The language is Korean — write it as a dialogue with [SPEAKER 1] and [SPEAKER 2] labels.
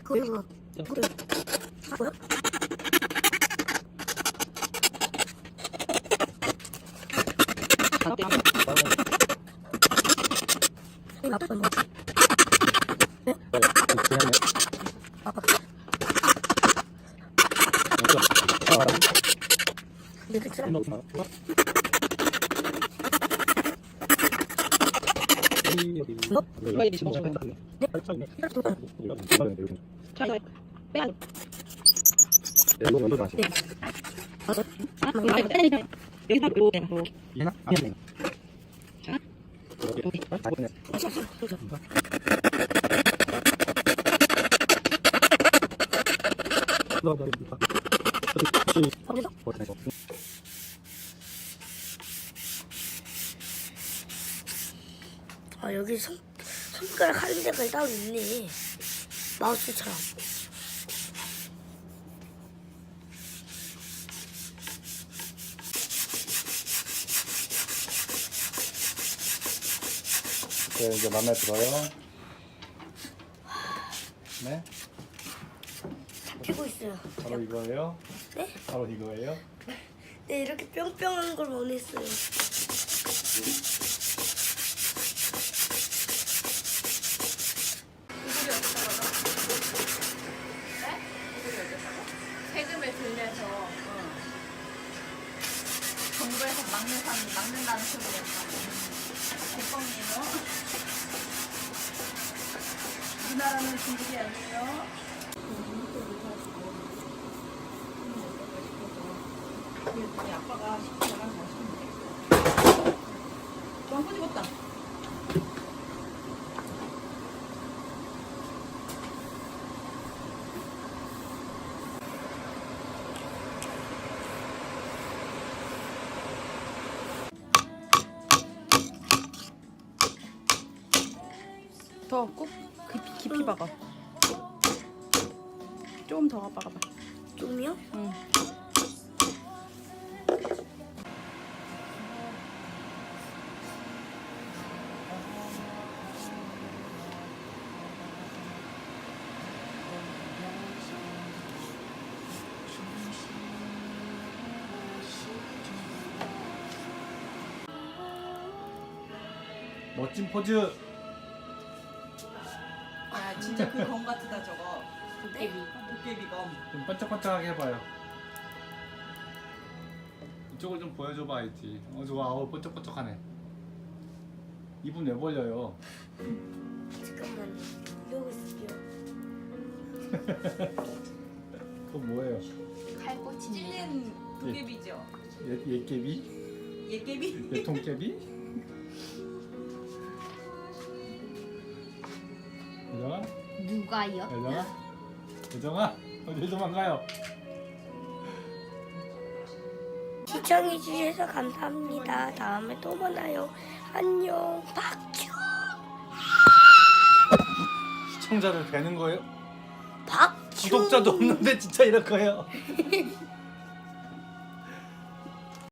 [SPEAKER 1] 그리고 물을 하고요. 아, 여기 손가락 하는 데가 따로 있네. 마우스처럼.
[SPEAKER 2] 네, 이제 마음에 들어요? 네?
[SPEAKER 1] 잡히고 있어요.
[SPEAKER 2] 바로 이거예요?
[SPEAKER 1] 네?
[SPEAKER 2] 바로 이거예요?
[SPEAKER 1] 네, 이렇게 뿅뿅한 걸 원했어요.
[SPEAKER 3] 세금을 들려서 정부에서 막는다는 소리였다. 대뻥이에요. 우리나라는 중국이 아니에요. 우리 아빠가 시키면 맛있는 데. 좀 꼬집었다. 더 꼭 깊이 박아. 좀 더 박아봐.
[SPEAKER 1] 좀요?
[SPEAKER 3] 응.
[SPEAKER 2] 멋진 포즈!
[SPEAKER 3] 아 진짜 그 검 같다 저거. 도깨비 검.
[SPEAKER 2] 좀 반짝반짝하게 해봐요. 이쪽을 좀 보여줘봐 알지. 좋아. 번쩍번쩍하네. 입은 왜 벌려요?
[SPEAKER 1] 잠깐만요. 이러고 있을게요.
[SPEAKER 2] 그건 뭐예요?
[SPEAKER 3] 칼꽂이 찔린 도깨비죠.
[SPEAKER 2] 예깨비?
[SPEAKER 3] 예깨비?
[SPEAKER 2] 예통깨비? 여정아?
[SPEAKER 4] 누가요?
[SPEAKER 2] 여정아? 여정아? 어딜 도망가요?
[SPEAKER 1] 시청해주셔서 감사합니다. 다음에 또 만나요. 안녕. 박주.
[SPEAKER 2] 시청자를 뵈는 거예요?
[SPEAKER 1] 박주.
[SPEAKER 2] 구독자도 없는데 진짜 이럴 거예요.